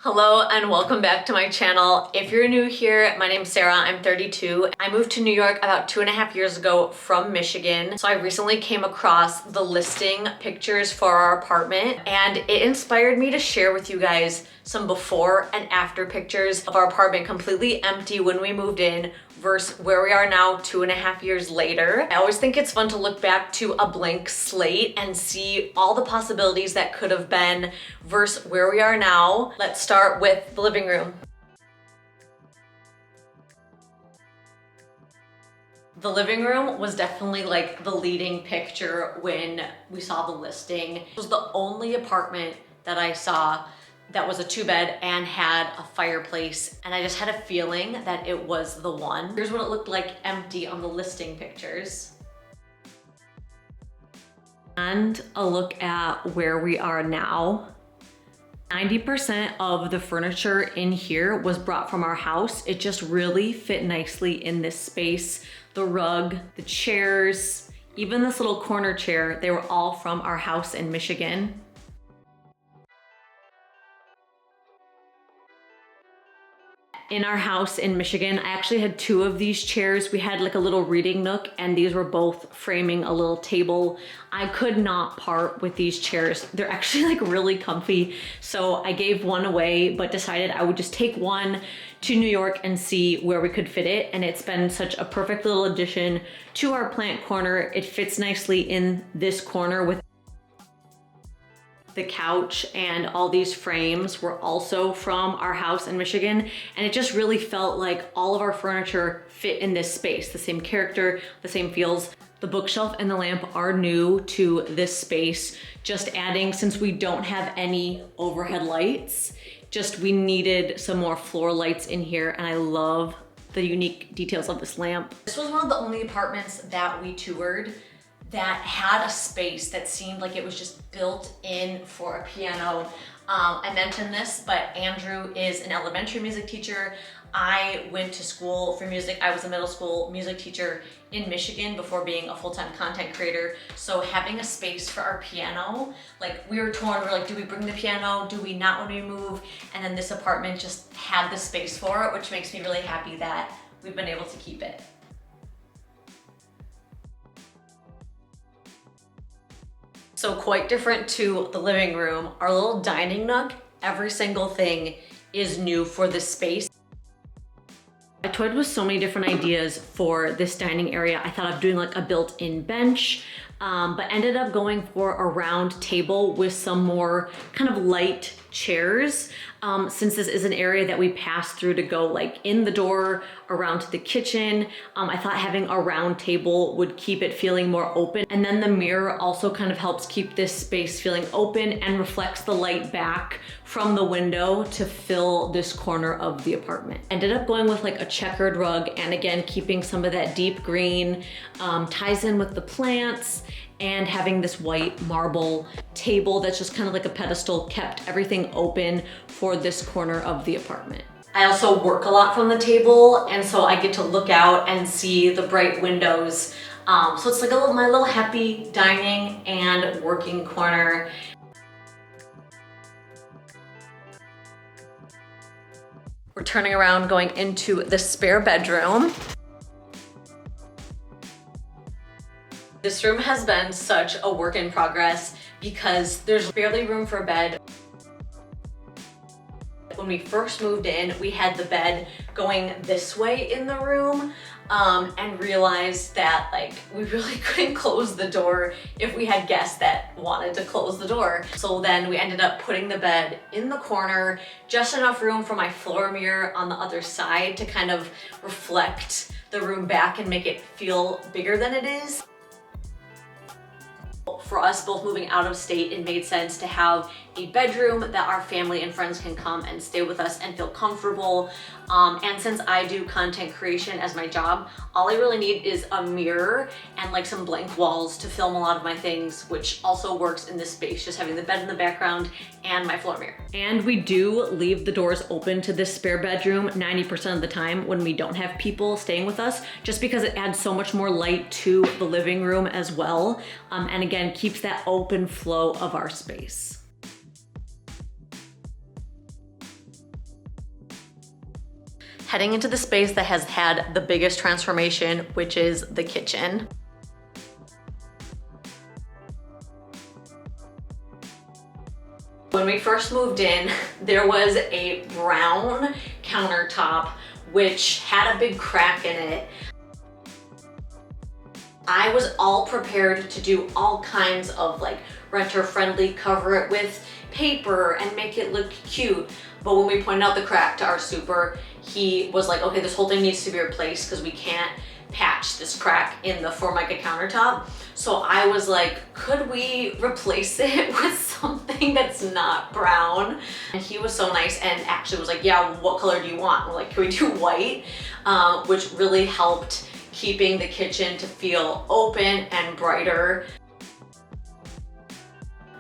Hello and welcome back to my channel. If you're new here, my name's Sarah, I'm 32. I moved to New York about 2.5 years ago from Michigan. So I recently came across the listing pictures for our apartment and it inspired me to share with you guys some before and after pictures of our apartment completely empty when we moved in versus where we are now 2.5 years later. I always think it's fun to look back to a blank slate and see all the possibilities that could have been versus where we are now. Let's start with the living room. The living room was definitely like the leading picture when we saw the listing. It was the only apartment that I saw that was a 2-bed and had a fireplace, and I just had a feeling that it was the one. Here's what it looked like empty on the listing pictures. And a look at where we are now. 90% of the furniture in here was brought from our house. It just really fit nicely in this space. The rug, the chairs, even this little corner chair, they were all from our house in Michigan. In our house in Michigan, I actually had 2 of these chairs. We had like a little reading nook and these were both framing a little table. I could not part with these chairs. They're actually like really comfy. So I gave one away, but decided I would just take one to New York and see where we could fit it. And it's been such a perfect little addition to our plant corner. It fits nicely in this corner with the couch, and all these frames were also from our house in Michigan. And it just really felt like all of our furniture fit in this space, the same character, the same feels. The bookshelf and the lamp are new to this space, just adding, since we don't have any overhead lights, just we needed some more floor lights in here, and I love the unique details of this lamp. This was one of the only apartments that we toured that had a space that seemed like it was just built in for a piano. I mentioned this, but Andrew is an elementary music teacher. I went to school for music. I was a middle school music teacher in Michigan before being a full-time content creator. So having a space for our piano, like we were torn, we're like, do we bring the piano? Do we not when we move? And then this apartment just had the space for it, which makes me really happy that we've been able to keep it. So quite different to the living room, our little dining nook, every single thing is new for this space. I toyed with so many different ideas for this dining area. I thought of doing like a built-in bench, but ended up going for a round table with some more kind of light chairs. Since this is an area that we pass through to go like in the door around to the kitchen, I thought having a round table would keep it feeling more open. And then the mirror also kind of helps keep this space feeling open and reflects the light back from the window to fill this corner of the apartment. Ended up going with like a checkered rug, and again, keeping some of that deep green, ties in with the plants, and having this white marble table that's just kind of like a pedestal, kept everything open for this corner of the apartment. I also work a lot from the table, and so I get to look out and see the bright windows. So it's like my little happy dining and working corner. We're turning around, going into the spare bedroom. This room has been such a work in progress because there's barely room for a bed. When we first moved in, we had the bed going this way in the room, and realized that like we really couldn't close the door if we had guests that wanted to close the door. So then we ended up putting the bed in the corner, just enough room for my floor mirror on the other side to kind of reflect the room back and make it feel bigger than it is. For us both moving out of state, it made sense to have a bedroom that our family and friends can come and stay with us and feel comfortable. And since I do content creation as my job, all I really need is a mirror and like some blank walls to film a lot of my things, which also works in this space, just having the bed in the background and my floor mirror. And we do leave the doors open to this spare bedroom 90% of the time when we don't have people staying with us, just because it adds so much more light to the living room as well. And again, keeps that open flow of our space. heading into the space that has had the biggest transformation, which is the kitchen. When we first moved in, there was a brown countertop which had a big crack in it. I was all prepared to do all kinds of like renter-friendly, cover it with paper and make it look cute. But when we pointed out the crack to our super, he was like, okay, this whole thing needs to be replaced because we can't patch this crack in the Formica countertop. So I was like, could we replace it with something that's not brown? And he was so nice and actually was like, yeah, what color do you want? We're like, can we do white? Which really helped keeping the kitchen to feel open and brighter.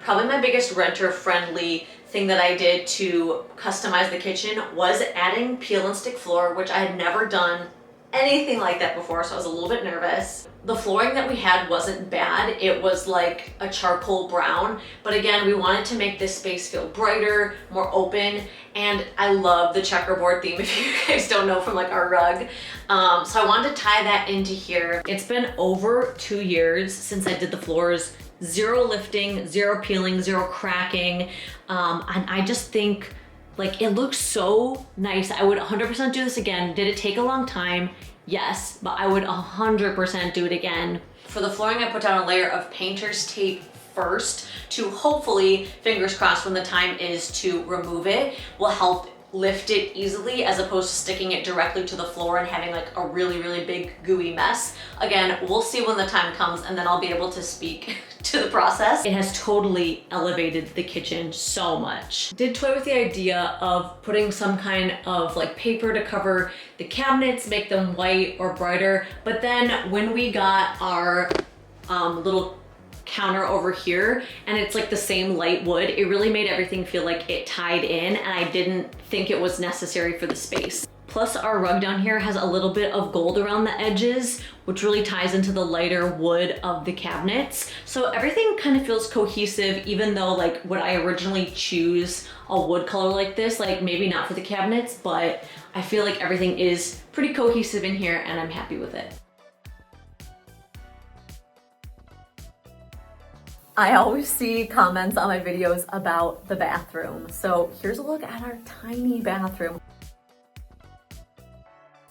Probably my biggest renter-friendly thing that I did to customize the kitchen was adding peel and stick floor, which I had never done anything like that before, so I was a little bit nervous. The flooring that we had wasn't bad. It was like a charcoal brown, but again, we wanted to make this space feel brighter, more open, and I love the checkerboard theme, if you guys don't know, from like our rug. So I wanted to tie that into here. It's been over 2 years since I did the floors. Zero lifting, zero peeling, zero cracking, and I just think like it looks so nice. I would 100% do this again. Did it take a long time? Yes, but I would 100% do it again. For the flooring, I put down a layer of painter's tape first to hopefully, fingers crossed, when the time is to remove it, will help lift it easily as opposed to sticking it directly to the floor and having like a really, really big gooey mess. Again, we'll see when the time comes and then I'll be able to speak to the process. It has totally elevated the kitchen so much. Did toy with the idea of putting some kind of like paper to cover the cabinets, make them white or brighter, but then when we got our little counter over here and it's like the same light wood, it really made everything feel like it tied in, and I didn't think it was necessary for the space. Plus our rug down here has a little bit of gold around the edges, which really ties into the lighter wood of the cabinets. So everything kind of feels cohesive, even though like would I originally choose a wood color like this, like maybe not for the cabinets, but I feel like everything is pretty cohesive in here and I'm happy with it. I always see comments on my videos about the bathroom. So here's a look at our tiny bathroom.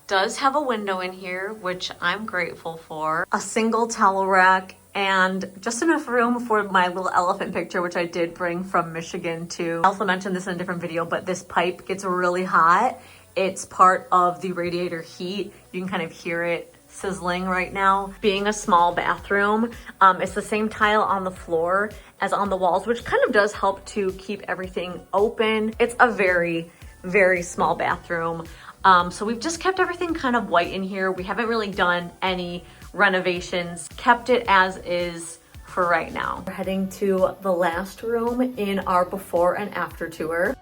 Does have a window in here, which I'm grateful for. A single towel rack and just enough room for my little elephant picture, which I did bring from Michigan too. I also mentioned this in a different video, but this pipe gets really hot. It's part of the radiator heat. You can kind of hear it sizzling right now. Being a small bathroom, it's the same tile on the floor as on the walls, which kind of does help to keep everything open. It's a very, very small bathroom. So we've just kept everything kind of white in here. We haven't really done any renovations, kept it as is for right now. We're heading to the last room in our before and after tour.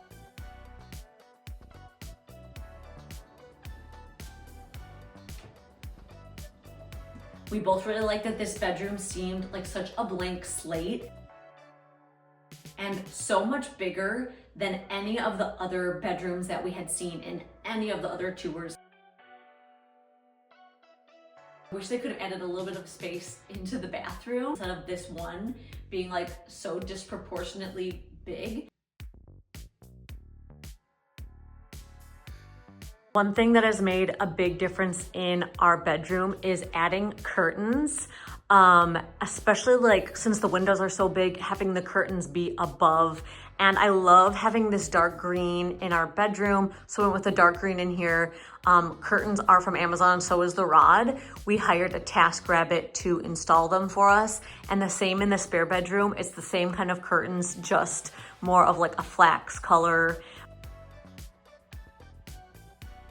We both really liked that this bedroom seemed like such a blank slate and so much bigger than any of the other bedrooms that we had seen in any of the other tours. I wish they could have added a little bit of space into the bathroom instead of this one being like so disproportionately big. One thing that has made a big difference in our bedroom is adding curtains, especially like since the windows are so big, having the curtains be above. And I love having this dark green in our bedroom. So we went with the dark green in here. Curtains are from Amazon, so is the rod. We hired a TaskRabbit to install them for us. And the same in the spare bedroom. It's the same kind of curtains, just more of like a flax color.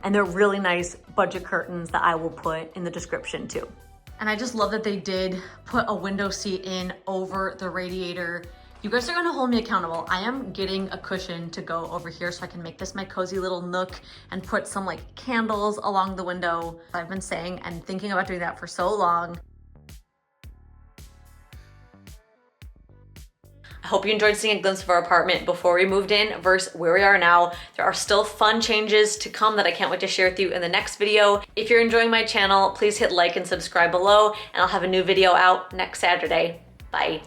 And they're really nice budget curtains that I will put in the description too. And I just love that they did put a window seat in over the radiator. You guys are gonna hold me accountable. I am getting a cushion to go over here so I can make this my cozy little nook and put some like candles along the window. I've been saying and thinking about doing that for so long. I hope you enjoyed seeing a glimpse of our apartment before we moved in versus where we are now. There are still fun changes to come that I can't wait to share with you in the next video. If you're enjoying my channel, please hit like and subscribe below, and I'll have a new video out next Saturday. Bye.